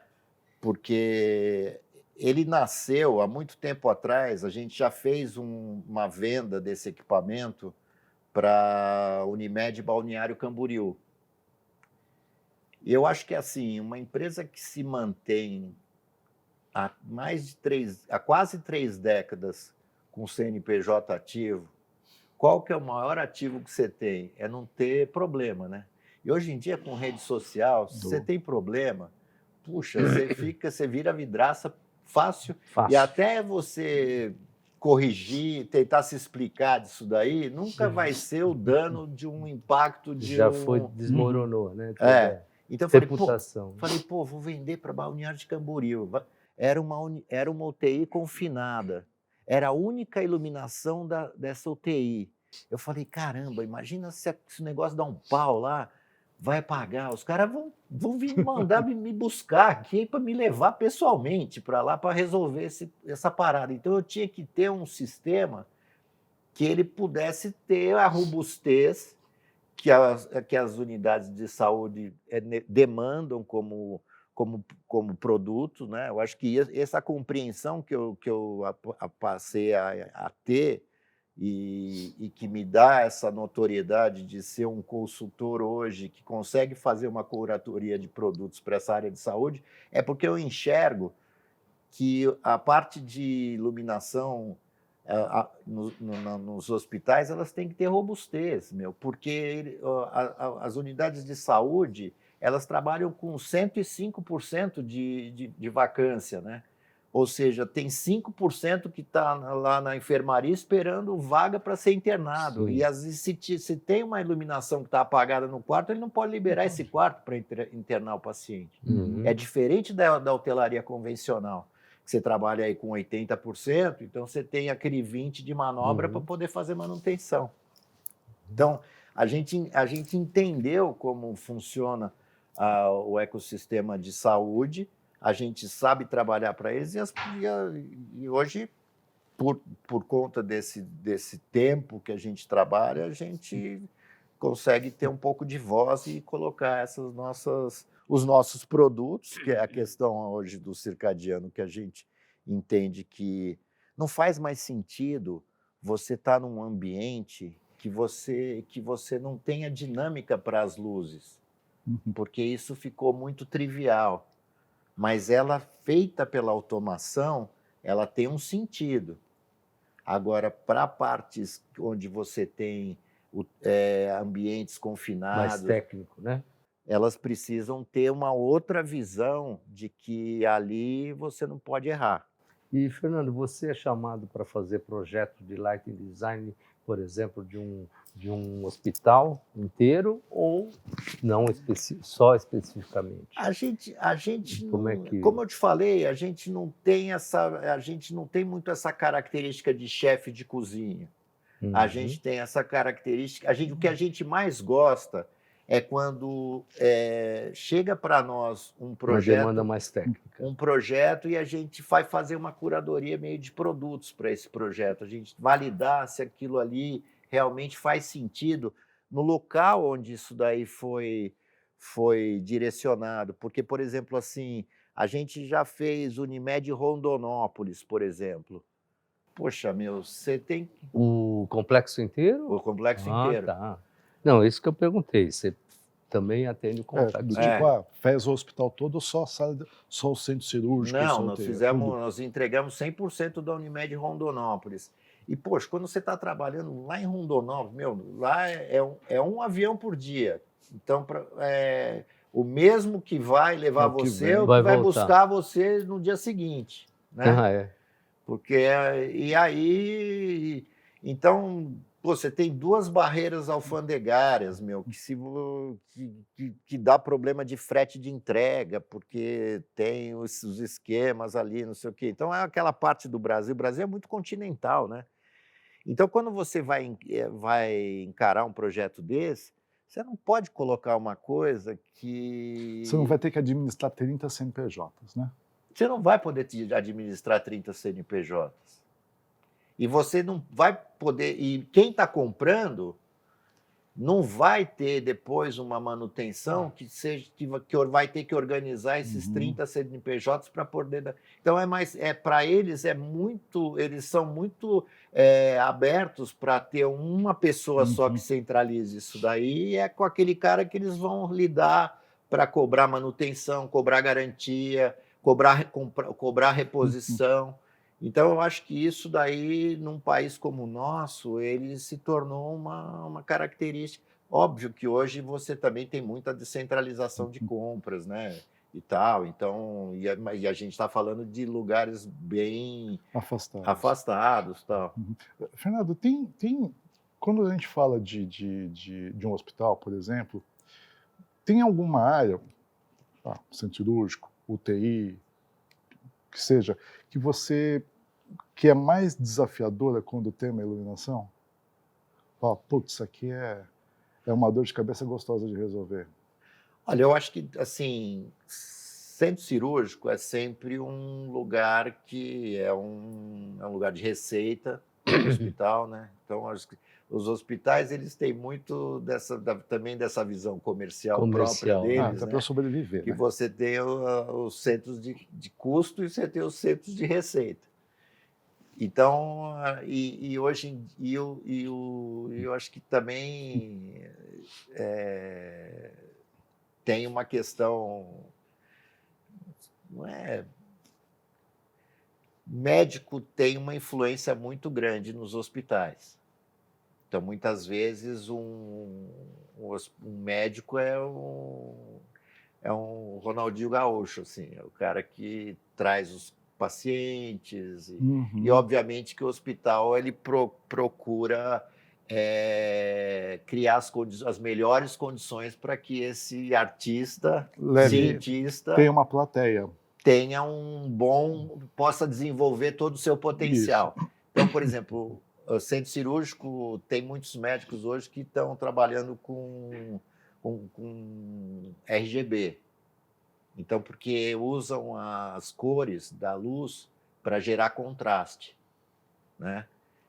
porque ele nasceu há muito tempo atrás. A gente já fez uma venda desse equipamento para a Unimed Balneário Camboriú. E eu acho que, assim, uma empresa que se mantém há quase 3 décadas com o CNPJ ativo, qual que é o maior ativo que você tem? É não ter problema, né? E hoje em dia, com rede social, se você tem problema, puxa, você vira vidraça fácil. E até você corrigir, tentar se explicar disso daí, nunca vai ser o dano de um impacto de Já desmoronou, né? Então eu falei, vou vender para Balneário de Camboriú. Era uma UTI confinada. Era a única iluminação dessa UTI. Eu falei, caramba, imagina se o negócio dá um pau lá, vai apagar. Os caras vão vir mandar me buscar aqui para me levar pessoalmente para lá para resolver essa parada. Então eu tinha que ter um sistema que ele pudesse ter a robustez que as unidades de saúde demandam como produto, né? Eu acho que essa compreensão que eu passei a ter e que me dá essa notoriedade de ser um consultor hoje que consegue fazer uma curatoria de produtos para essa área de saúde, é porque eu enxergo que a parte de iluminação nos hospitais, elas têm que ter robustez, porque as unidades de saúde, elas trabalham com 105% de vacância, né? Ou seja, tem 5% que está lá na enfermaria esperando vaga para ser internado. Sim. E às vezes, se tem uma iluminação que está apagada no quarto, ele não pode liberar esse quarto para internar o paciente. Uhum. É diferente da hotelaria convencional. Você trabalha aí com 80%, então você tem aquele 20% de manobra para poder fazer manutenção. Então, a gente entendeu como funciona o ecossistema de saúde, a gente sabe trabalhar para eles e hoje, por conta desse tempo que a gente trabalha, a gente consegue ter um pouco de voz e colocar os nossos produtos, que é a questão hoje do circadiano, que a gente entende que não faz mais sentido você estar num ambiente que você não tenha dinâmica para as luzes, porque isso ficou muito trivial. Mas ela, feita pela automação, ela tem um sentido. Agora, para partes onde você tem ambientes confinados, mais técnico, né? Elas precisam ter uma outra visão de que ali você não pode errar. E, Fernando, você é chamado para fazer projeto de lighting design, por exemplo, de um hospital inteiro ou não só especificamente? A gente Como é que... Como eu te falei, a gente não tem muito essa característica de chefe de cozinha. A gente tem essa característica. O que a gente mais gosta é quando chega para nós um projeto, uma demanda mais técnica, um projeto, e a gente vai fazer uma curadoria meio de produtos para esse projeto. A gente validar se aquilo ali realmente faz sentido no local onde isso daí foi direcionado. Porque, por exemplo, assim, a gente já fez Unimed Rondonópolis, por exemplo. Poxa, você tem... O complexo inteiro? O complexo inteiro. Tá. Não, isso que eu perguntei. Você também atende o complexo? Fez o hospital todo, só o centro cirúrgico? Não, nós entregamos 100% da Unimed Rondonópolis. E, poxa, quando você está trabalhando lá em Rondonópolis, lá é um avião por dia. Então, o mesmo que vai levar você, é o que vai buscar você no dia seguinte. Né? Porque, e aí, então, você tem duas barreiras alfandegárias, que dá problema de frete de entrega, porque tem os esquemas ali, não sei o quê. Então, é aquela parte do Brasil. O Brasil é muito continental, né? Então, quando você vai encarar um projeto desse, você não pode colocar uma coisa que... Você não vai ter que administrar 30 CNPJs, né? Você não vai poder administrar 30 CNPJs. E você não vai poder... E quem está comprando não vai ter depois uma manutenção que vai ter que organizar esses 30 CNPJs para poder... Então, para eles, eles são muito abertos para ter uma pessoa só que centralize isso daí, e é com aquele cara que eles vão lidar para cobrar manutenção, cobrar garantia, cobrar reposição. Então, eu acho que isso daí, num país como o nosso, ele se tornou uma característica. Óbvio que hoje você também tem muita descentralização de compras, né? E tal. Então, e a gente está falando de lugares bem afastados. Tal. Fernando, quando a gente fala de um hospital, por exemplo, tem alguma área, centro cirúrgico, UTI, que seja, que é mais desafiadora quando tem uma iluminação? Putz, isso aqui é uma dor de cabeça gostosa de resolver. Olha, eu acho que, assim, centro cirúrgico é sempre um lugar que é um lugar de receita do hospital, né? Então, os hospitais eles têm muito também dessa visão comercial Comercial. própria deles, até né? para sobreviver. Que Né? você tem os centros de custo e você tem os centros de receita. Então, e hoje eu acho que também tem uma questão, não é? Médico tem uma influência muito grande nos hospitais. Então, muitas vezes, um médico é um Ronaldinho Gaúcho, assim, é o cara que traz os pacientes e obviamente, que o hospital ele procura criar as melhores condições para que esse artista, cientista, tenha uma plateia. Tenha possa desenvolver todo o seu potencial. Isso. Então, por exemplo, o centro cirúrgico tem muitos médicos hoje que estão trabalhando com RGB. Então, porque usam as cores da luz para gerar contraste, né?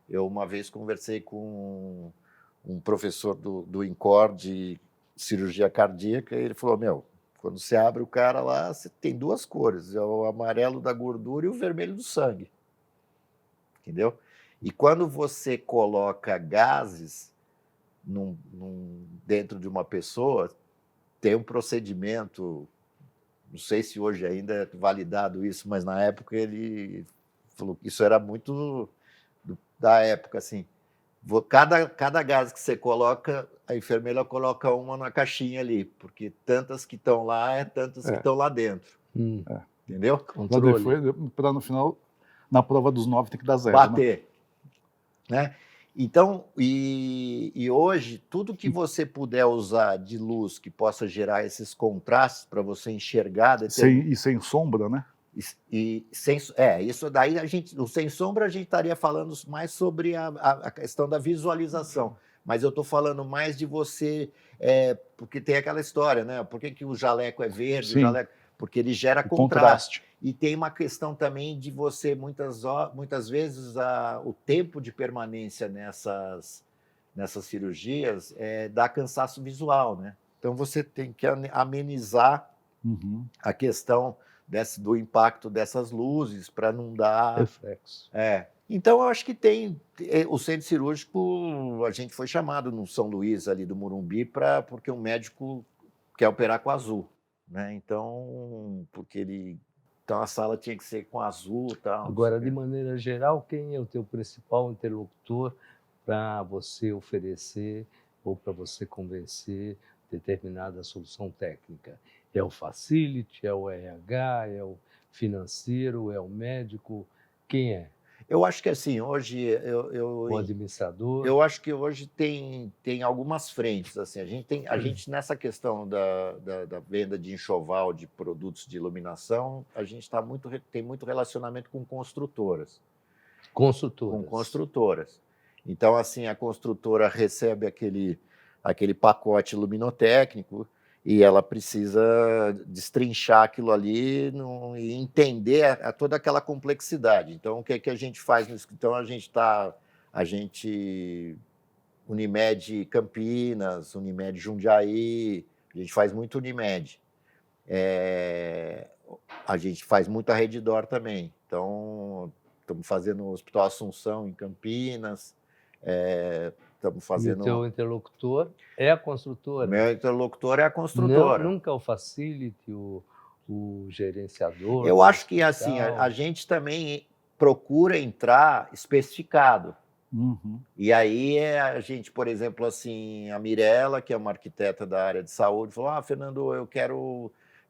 Eu uma vez conversei com um professor do INCOR de cirurgia cardíaca e ele falou, quando você abre o cara lá, você tem duas cores, é o amarelo da gordura e o vermelho do sangue. Entendeu? E quando você coloca gases dentro de uma pessoa, tem um procedimento, não sei se hoje ainda é validado isso, mas na época ele falou que isso era muito da época, assim. Cada gás que você coloca, a enfermeira coloca uma na caixinha ali, porque tantas que estão lá, tantas que estão lá dentro. Entendeu? Para no final, na prova dos 9, tem que dar 0. Bater. Né? Então, e hoje, tudo que você puder usar de luz que possa gerar esses contrastes para você enxergar... E sem sombra, né? Isso daí o sem sombra a gente estaria falando mais sobre a questão da visualização, mas eu estou falando mais de você, porque tem aquela história, né? Por que o jaleco é verde? O jaleco, porque ele gera contraste. E tem uma questão também de você, muitas vezes, o tempo de permanência nessas cirurgias dá cansaço visual, né? Então você tem que amenizar a questão do impacto dessas luzes para não dar reflexo. Então, eu acho que tem o centro cirúrgico, a gente foi chamado no São Luís, ali do Morumbi, porque um médico quer operar com azul, né? Então, então a sala tinha que ser com azul e tal. Agora, de maneira geral, quem é o teu principal interlocutor para você oferecer ou para você convencer determinada solução técnica? É o facility, é o RH, é o financeiro, é o médico? Quem é? Eu acho que assim, hoje... O administrador? Eu acho que hoje tem algumas frentes. Assim, a gente nessa questão da venda de enxoval de produtos de iluminação, a gente tem muito relacionamento com construtoras. Construtoras. Com construtoras. Então, assim, a construtora recebe aquele pacote luminotécnico e ela precisa destrinchar aquilo ali e entender toda aquela complexidade. Então, o que é que a gente faz no escritório? Então, a gente Unimed Campinas, Unimed Jundiaí, a gente faz muito Unimed. A gente faz muita Redditor também. Então, estamos fazendo o Hospital Assunção em Campinas, estamos fazendo... E o teu interlocutor é a construtora? Meu interlocutor é a construtora. Nunca o facility, o gerenciador? Eu acho que assim, a gente também procura entrar especificado. E aí a gente, por exemplo, assim, a Mirella, que é uma arquiteta da área de saúde, falou: Fernando,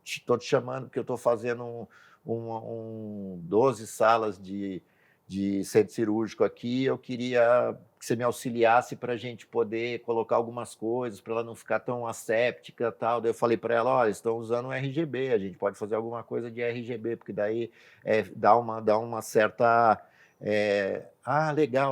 estou te chamando porque eu estou fazendo 12 salas de centro cirúrgico aqui, eu queria que você me auxiliasse para a gente poder colocar algumas coisas, para ela não ficar tão asséptica e tal. Daí eu falei para ela, olha, estão usando RGB, a gente pode fazer alguma coisa de RGB, porque daí dá uma certa...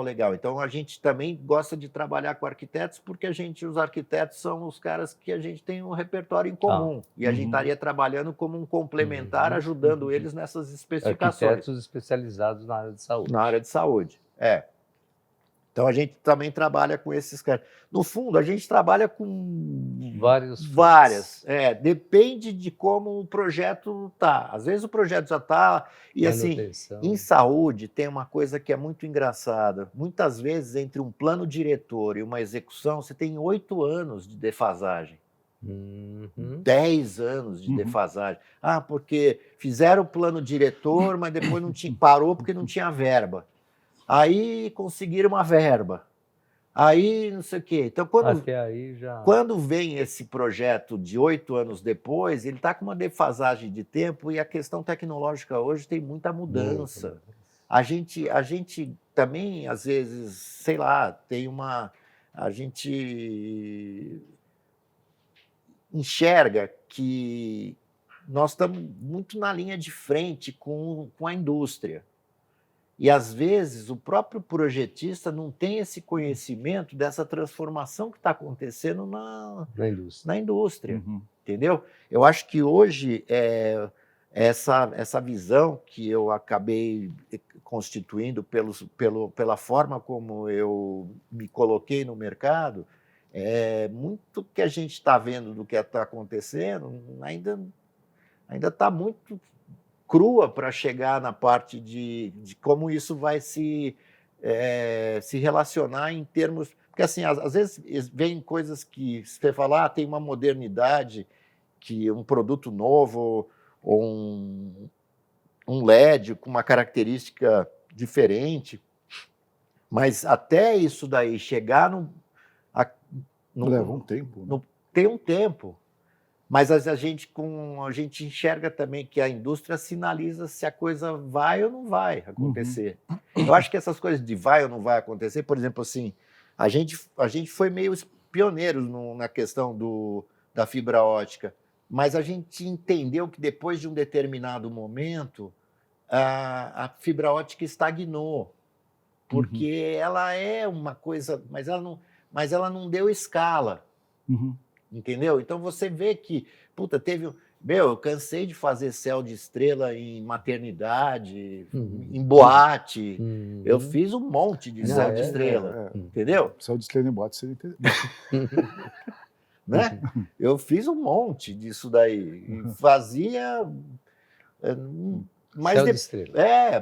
legal. Então, a gente também gosta de trabalhar com arquitetos, porque os arquitetos são os caras que a gente tem um repertório em comum. E a gente estaria trabalhando como um complementar, ajudando eles nessas especificações. Arquitetos especializados na área de saúde. Na área de saúde, Então, a gente também trabalha com esses caras. No fundo, a gente trabalha com Várias. Depende de como o projeto está. Às vezes o projeto já está... E assim, Manutenção. em saúde tem uma coisa que é muito engraçada. Muitas vezes, entre um plano diretor e uma execução, você tem 8 anos de defasagem. 10 anos de defasagem. Ah, porque fizeram o plano diretor, mas depois não tinha, parou porque não tinha verba. Aí conseguiram uma verba. Aí não sei o quê. Então, Até aí já... quando vem esse projeto de 8 anos depois, ele está com uma defasagem de tempo e a questão tecnológica hoje tem muita mudança. A gente também, às vezes, sei lá, tem uma... A gente enxerga que nós estamos muito na linha de frente com a indústria. E, às vezes, o próprio projetista não tem esse conhecimento dessa transformação que está acontecendo na indústria. Entendeu? Eu acho que hoje essa visão que eu acabei constituindo pela forma como eu me coloquei no mercado, muito que a gente está vendo do que está acontecendo ainda está muito crua para chegar na parte de como isso vai se relacionar em termos... Porque, assim, às vezes vem coisas que você fala, tem uma modernidade, que um produto novo ou um LED com uma característica diferente, mas até isso daí chegar leva um tempo. Né? Tem um tempo. Mas a gente enxerga também que a indústria sinaliza se a coisa vai ou não vai acontecer. Eu acho que essas coisas de vai ou não vai acontecer, por exemplo, assim, a gente foi meio pioneiros na questão da fibra ótica, mas a gente entendeu que depois de um determinado momento, a fibra ótica estagnou, porque ela é uma coisa, mas ela não deu escala. Entendeu? Então você vê que, eu cansei de fazer céu de estrela em maternidade, em boate. Eu fiz um monte de céu de estrela, entendeu? Céu de estrela em boate seria interessante. Né? Eu fiz um monte disso daí. E fazia... Céu de estrela.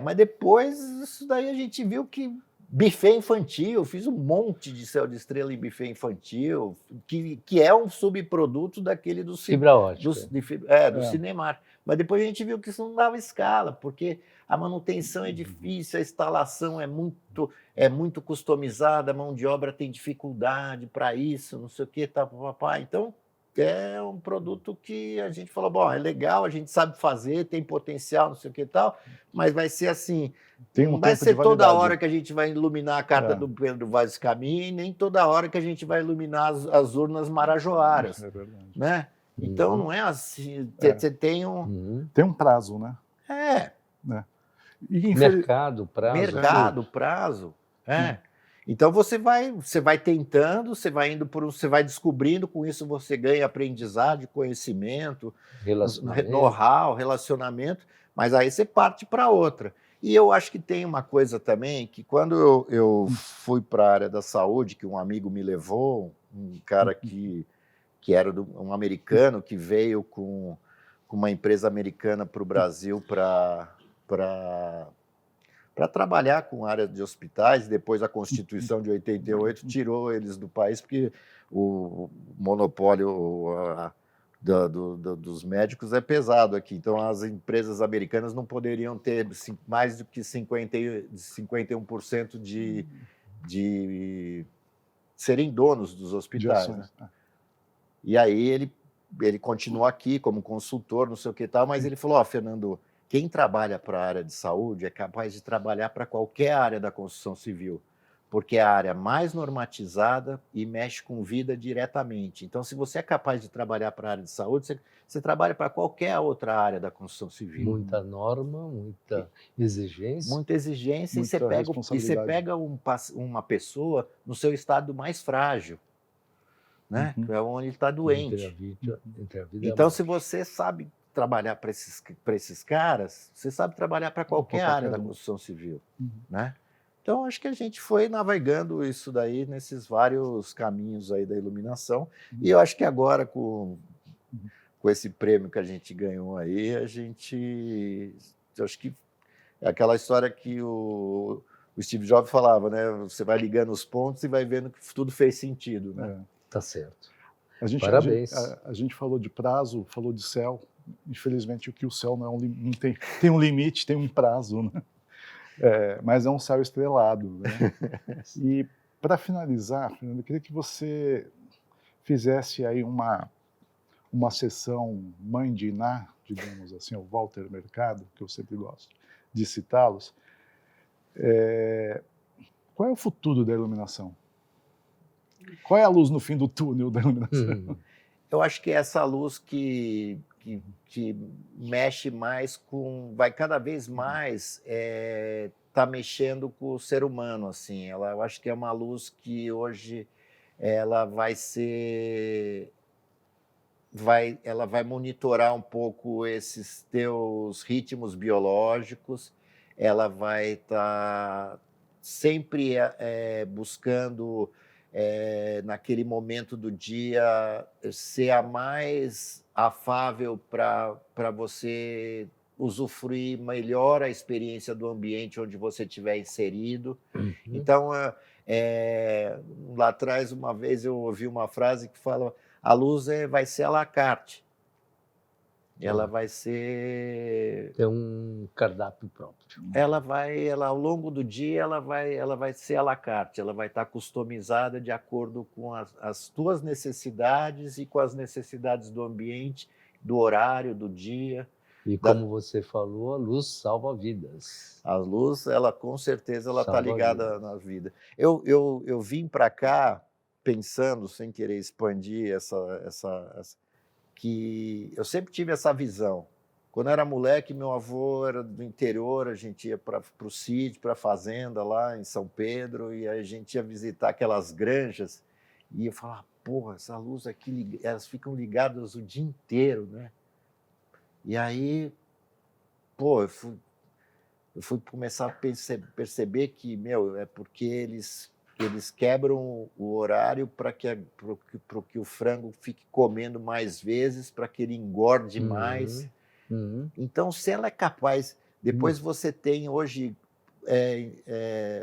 Mas depois isso daí a gente viu que buffet infantil, fiz um monte de céu de estrela em buffet infantil, que é um subproduto daquele do fibra ótica. Do Cinemark. Mas depois a gente viu que isso não dava escala, porque a manutenção é difícil, a instalação é muito customizada, a mão de obra tem dificuldade para isso, não sei o que, papapá. Então, é um produto que a gente falou, bom, é legal, a gente sabe fazer, tem potencial, não sei o que e tal, mas vai ser assim, não vai ser toda hora que a gente vai iluminar a carta do Pedro Vaz Caminha e nem toda hora que a gente vai iluminar as urnas marajoaras. É verdade. Né? Então, não é assim, você tem um... Tem um prazo, né? Né? Mercado, prazo. Então você vai tentando, você vai indo você vai descobrindo, com isso você ganha aprendizado, conhecimento, know-how, relacionamento, mas aí você parte para outra. E eu acho que tem uma coisa também, que quando eu fui para a área da saúde, que um amigo me levou, um cara que era um americano, que veio com uma empresa americana para o Brasil para trabalhar com área de hospitais. Depois a Constituição de 88 tirou eles do país, porque o monopólio dos médicos é pesado aqui. Então, as empresas americanas não poderiam ter mais do que 51% de serem donos dos hospitais. Né? E aí ele continuou aqui como consultor, não sei o que tal, mas ele falou, Fernando, quem trabalha para a área de saúde é capaz de trabalhar para qualquer área da construção civil, porque é a área mais normatizada e mexe com vida diretamente. Então, se você é capaz de trabalhar para a área de saúde, você trabalha para qualquer outra área da construção civil. Muita norma, muita exigência. Muita exigência, e você pega uma pessoa no seu estado mais frágil, né? É onde ele está doente. Então, se você sabe trabalhar para esses caras, você sabe trabalhar para qualquer área da construção civil, né? Então, acho que a gente foi navegando isso daí nesses vários caminhos aí da iluminação. E eu acho que agora, com esse prêmio que a gente ganhou aí, eu acho que é aquela história que o Steve Jobs falava, né? Você vai ligando os pontos e vai vendo que tudo fez sentido, né? Tá certo. Parabéns. Parabéns. A gente falou de prazo, falou de céu. Infelizmente, o céu não, não tem um limite, tem um prazo, né? Mas é um céu estrelado, né? E para finalizar, Fernando, eu queria que você fizesse aí uma sessão mãe de Iná, digamos assim, o Walter Mercado, que eu sempre gosto de citá-los. Qual é o futuro da iluminação? Qual é a luz no fim do túnel da iluminação? Eu acho que essa luz que mexe mais vai cada vez mais tá mexendo com o ser humano, assim. Eu acho que é uma luz que hoje ela ela vai monitorar um pouco esses teus ritmos biológicos, ela vai estar sempre buscando naquele momento do dia ser a mais afável para você usufruir melhor a experiência do ambiente onde você estiver inserido. Então, lá atrás, uma vez eu ouvi uma frase que fala: a luz vai ser à la carte. Ela vai ser... Tem um cardápio próprio. Ela ao longo do dia, ela vai ser à la carte, ela vai estar customizada de acordo com as tuas necessidades e com as necessidades do ambiente, do horário, do dia. E como você falou, a luz salva vidas. A luz, ela com certeza, ela está ligada na vida. Eu vim para cá pensando, sem querer expandir que eu sempre tive essa visão. Quando eu era moleque, meu avô era do interior, a gente ia para o sítio, para a fazenda lá em São Pedro, e a gente ia visitar aquelas granjas, e eu falava: porra, essa luz aqui, elas ficam ligadas o dia inteiro, né? E aí, pô, eu fui começar a perceber que, é porque eles quebram o horário para que o frango fique comendo mais vezes, para que ele engorde mais. Então, se ela é capaz... Depois você tem hoje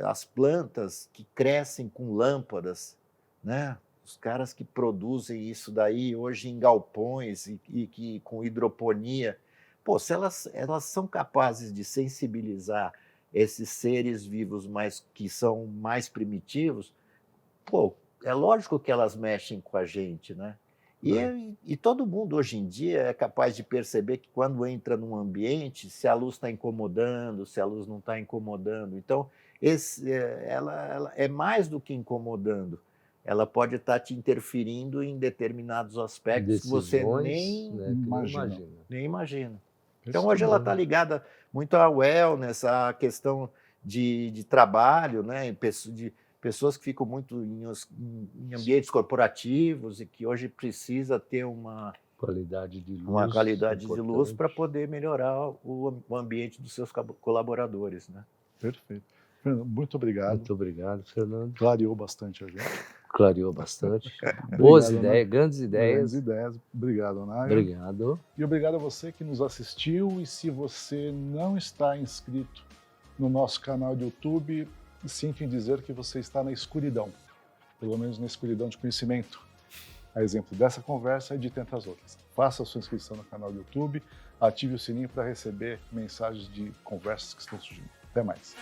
as plantas que crescem com lâmpadas, né? Os caras que produzem isso daí hoje em galpões e com hidroponia. Pô, se elas são capazes de sensibilizar esses seres vivos que são mais primitivos, pô, é lógico que elas mexem com a gente, né? E todo mundo hoje em dia é capaz de perceber que quando entra num ambiente, se a luz está incomodando, se a luz não está incomodando. Então, ela é mais do que incomodando. Ela pode estar te interferindo em determinados aspectos que você nem imagina. Então, hoje ela está ligada muito à wellness, à questão de trabalho, né? De pessoas que ficam muito em ambientes corporativos e que hoje precisa ter uma qualidade de luz, de luz para poder melhorar o ambiente dos seus colaboradores, né? Perfeito. Fernando, muito obrigado. Muito obrigado, Fernando. Clareou bastante a gente. Clareou bastante. Boas ideias, grandes ideias. Grandes ideias. Obrigado, Nair. Obrigado. E obrigado a você que nos assistiu. E se você não está inscrito no nosso canal de YouTube, sinto em dizer que você está na escuridão. Pelo menos na escuridão de conhecimento. A exemplo dessa conversa e de tantas outras. Faça a sua inscrição no canal do YouTube, ative o sininho para receber mensagens de conversas que estão surgindo. Até mais.